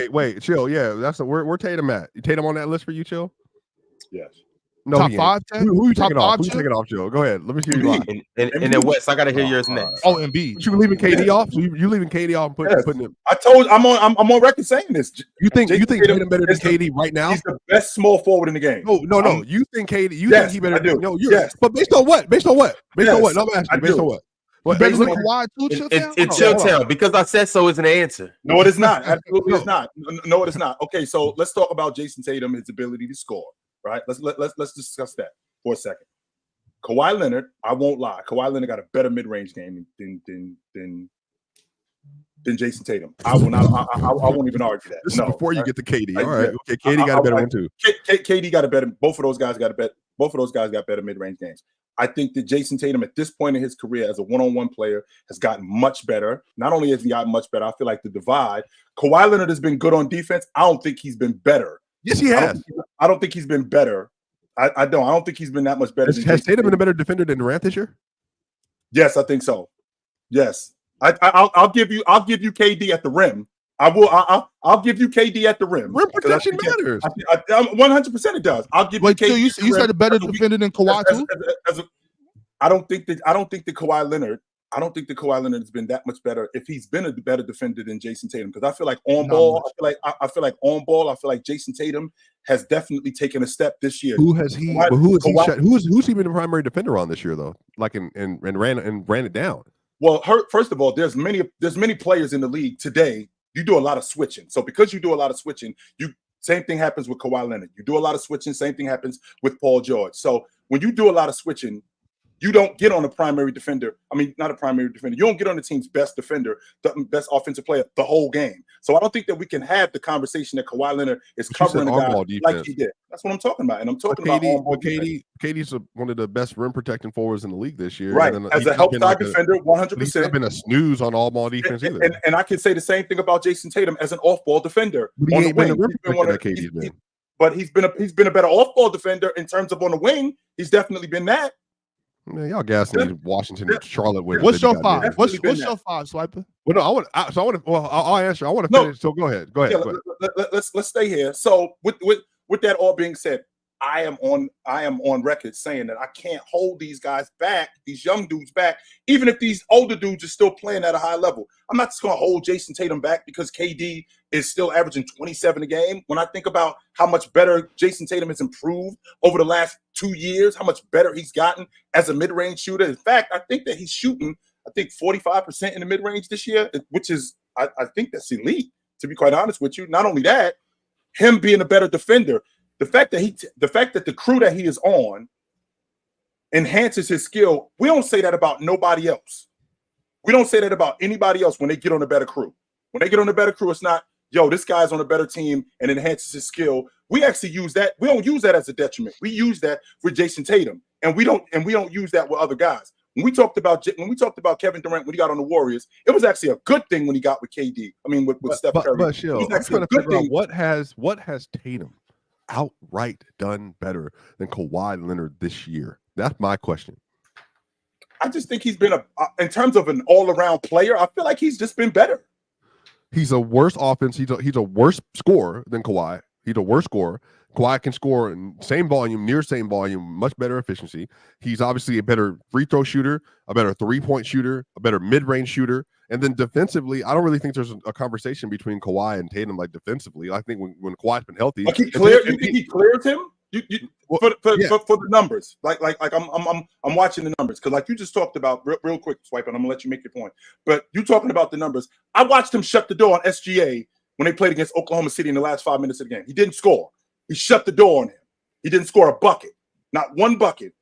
Wait, chill. Yeah, that's where Tatum at? Tatum on that list for you, chill? Yes. No, top 5, 10? Who you top taking off? 5, Who you taking off, Joe? Go ahead. Let me hear you lie. And then Wes, I gotta hear yours next. Oh, Embiid. But you leaving KD off? So you leaving KD off and putting him? I told I'm on record saying this. You think Tatum better than KD right now? He's the best small forward in the game. No. You think KD? You think he better? I do. No, yes. But based on what? Based on what? Based on what? No, I'm asking. Based on what? Better than Kawhi too, Chilltown? It's Chilltown because I said so is an answer. No, it is not. Absolutely, it's not. No, it is not. Okay, so let's talk about Jayson Tatum, his ability to score. Right? Let's discuss that for a second. Kawhi Leonard, I won't lie. Kawhi Leonard got a better mid-range game than Jayson Tatum. I will not. I won't even argue that. This is before you get to KD. All right. Okay. KD got a better one too. KD got a better. Both of those guys got better mid-range games. I think that Jayson Tatum at this point in his career as a one-on-one player has gotten much better. Not only has he gotten much better, I feel like the divide. Kawhi Leonard has been good on defense. I don't think he's been better. Yes, he has. I don't think he's been better. I don't think he's been that much better. Has Tatum been a better defender than Durant this year? Yes, I think so. Yes, I'll give you KD at the rim. I'll give you KD at the rim. Rim protection matters. 100% it does. I'll give you KD. You said a better defender than Kawhi too. I don't think that Kawhi Leonard has been that much better if he's been a better defender than Jayson Tatum, because I feel like on ball, I feel like Jayson Tatum has definitely taken a step this year. Who's he been the primary defender on this year though? Like and ran it down. Well, first of all, there's many players in the league today. You do a lot of switching. So because you do a lot of switching, same thing happens with Kawhi Leonard. You do a lot of switching, same thing happens with Paul George. So when you do a lot of switching, you don't get on a primary defender. I mean, not a primary defender. You don't get on the team's best defender, the best offensive player, the whole game. So I don't think that we can have the conversation that Kawhi Leonard is covering a guy like he did. That's what I'm talking about. And I'm talking about KD's one of the best rim protecting forwards in the league this year. Right. As a help side defender, 100%. He's not been a snooze on all ball defense either. And I can say the same thing about Jayson Tatum as an off-ball defender. But he ain't been a rim protector that KD's been. But he's been a better off-ball defender in terms of on the wing. He's definitely been that. Man, y'all gassing Washington and Charlotte with. What's your 5? What's your 5, Swiper? Well, no, I'll answer. I want to finish. So go ahead. Go ahead. Let's stay here. So with that all being said, I am on record saying that I can't hold these guys back, these young dudes back, even if these older dudes are still playing at a high level. I'm not just going to hold Jayson Tatum back because KD is still averaging 27 a game. When I think about how much better Jayson Tatum has improved over the last 2 years, how much better he's gotten as a mid-range shooter. In fact, I think that he's shooting, 45% in the mid-range this year, which is, I think that's elite, to be quite honest with you. Not only that, him being a better defender, the fact that the crew that he is on enhances his skill. We don't say that about nobody else. We don't say that about anybody else when they get on a better crew. When they get on a better crew, it's not, yo, this guy's on a better team and enhances his skill. We actually use that. We don't use that as a detriment. We use that for Jayson Tatum, and we don't use that with other guys. When we talked about Kevin Durant when he got on the Warriors, it was actually a good thing when he got with KD. I mean, with Steph Curry. But Shill, I'm trying to figure out what has Tatum outright done better than Kawhi Leonard this year. That's my question. I just think he's been in terms of an all-around player, I feel like he's just been better. He's a worse offense. He's a worse scorer than Kawhi. He's a worse scorer. Kawhi can score in same volume, near same volume, much better efficiency. He's obviously a better free throw shooter, a better three-point shooter, a better mid-range shooter. And then defensively, I don't really think there's a conversation between Kawhi and Tatum like defensively. I think when Kawhi's been healthy, you think he clears him? For the numbers, like I'm watching the numbers because like you just talked about real quick, Swipe, and I'm gonna let you make your point. But you talking about the numbers, I watched him shut the door on SGA when they played against Oklahoma City in the last 5 minutes of the game. He didn't score. He shut the door on him. He didn't score a bucket, not one bucket.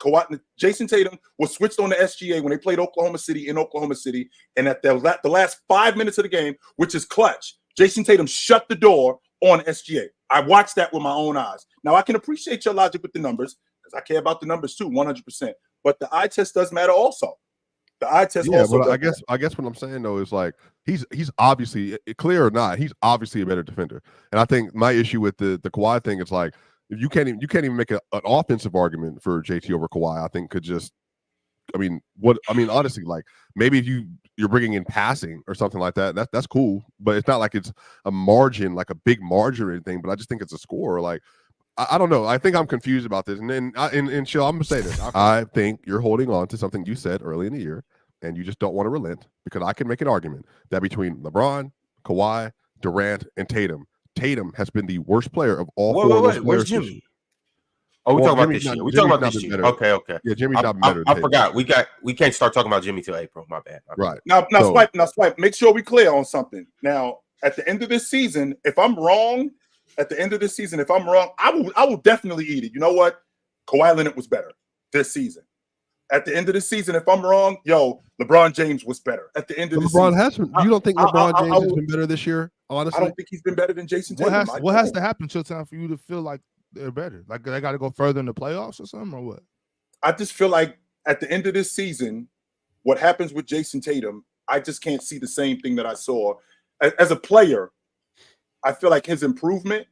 Jayson Tatum was switched on the SGA when they played Oklahoma City in Oklahoma City, and at the last 5 minutes of the game, which is clutch, Jayson Tatum shut the door on SGA. I watched that with my own eyes. Now, I can appreciate your logic with the numbers because I care about the numbers too, 100%. But the eye test does matter also. The eye test also. But I guess what I'm saying though is like he's obviously, clear or not, he's obviously a better defender. And I think my issue with the Kawhi thing is like if you can't even make an offensive argument for JT over Kawhi. I think could just honestly, like maybe if you're bringing in passing or something like that, that's cool. But it's not like it's a margin, like a big margin or anything. But I just think it's a score. Like I don't know. I think I'm confused about this. And then chill. I'm gonna say this. I think you're holding on to something you said early in the year, and you just don't want to relent, because I can make an argument that between LeBron, Kawhi, Durant, and Tatum has been the worst player of all four of those players. Where's Jimmy? Oh, we're talking about this year. We're talking about this year. Okay. Yeah, Jimmy's not better. I forgot. We can't start talking about Jimmy till April. My bad. Right. Now, Swipe. Make sure we clear on something. Now, at the end of this season, if I'm wrong, I will definitely eat it. You know what? Kawhi Leonard was better this season. At the end of the season, if I'm wrong, LeBron James was better. At the end of the season, you don't think LeBron James has been better this year? Honestly, I don't think he's been better than Jayson Tatum. What has to happen, Showtime, for you to feel like they're better? Like they got to go further in the playoffs or something, or what? I just feel like at the end of this season, what happens with Jayson Tatum, I just can't see the same thing that I saw as a player. I feel like his improvement.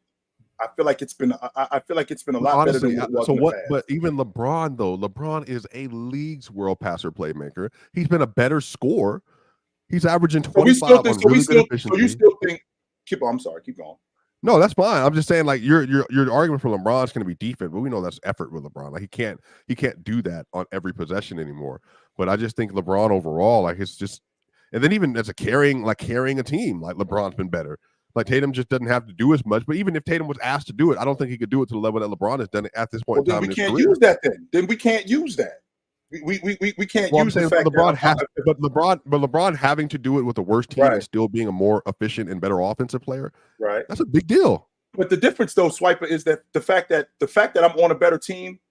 I feel like it's been a lot better than what it was in the past. But even LeBron, though, LeBron is a league's world passer playmaker. He's been a better scorer. He's averaging 25 on really good efficiency. So you still think? I'm sorry. Keep going. No, that's fine. I'm just saying, like your argument for LeBron's going to be defense, but we know that's effort with LeBron. Like he can't do that on every possession anymore. But I just think LeBron overall, like it's just, and then even as carrying a team, like LeBron's been better. Like Tatum just doesn't have to do as much. But even if Tatum was asked to do it, I don't think he could do it to the level that LeBron has done it at this point in time. Then we can't use that. Then we can't use that. We can't use the fact that LeBron having to do it with the worst team and still being a more efficient and better offensive player. Right. That's a big deal. But the difference, though, Swiper, is that the fact that I'm on a better team,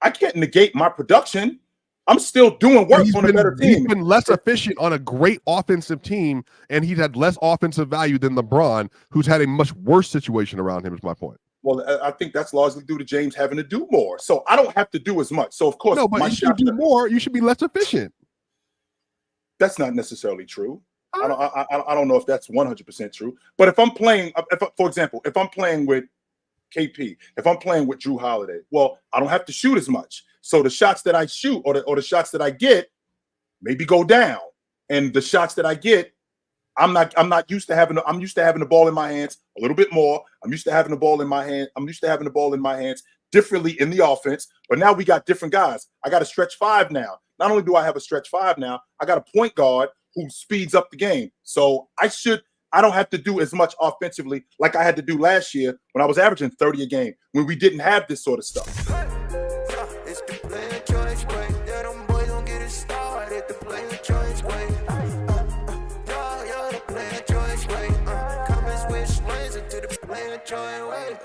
I can't negate my production. I'm still doing work on a better team. He's been less efficient on a great offensive team, and he's had less offensive value than LeBron, who's had a much worse situation around him, is my point. Well, I think that's largely due to James having to do more. So I don't have to do as much. So, of course, no, but you should do more. You should be less efficient. That's not necessarily true. I don't know if that's 100% true. But if I'm playing, for example, if I'm playing with KP, if I'm playing with Drew Holiday, well, I don't have to shoot as much. So the shots that I shoot or the shots that I get maybe go down. And the shots that I get, I'm used to having the ball in my hands a little bit more. I'm used to having the ball in my hands differently in the offense. But now we got different guys. I got a stretch five now. Not only do I have a stretch five now, I got a point guard who speeds up the game. So I don't have to do as much offensively like I had to do last year when I was averaging 30 a game, when we didn't have this sort of stuff. Enjoy, wait,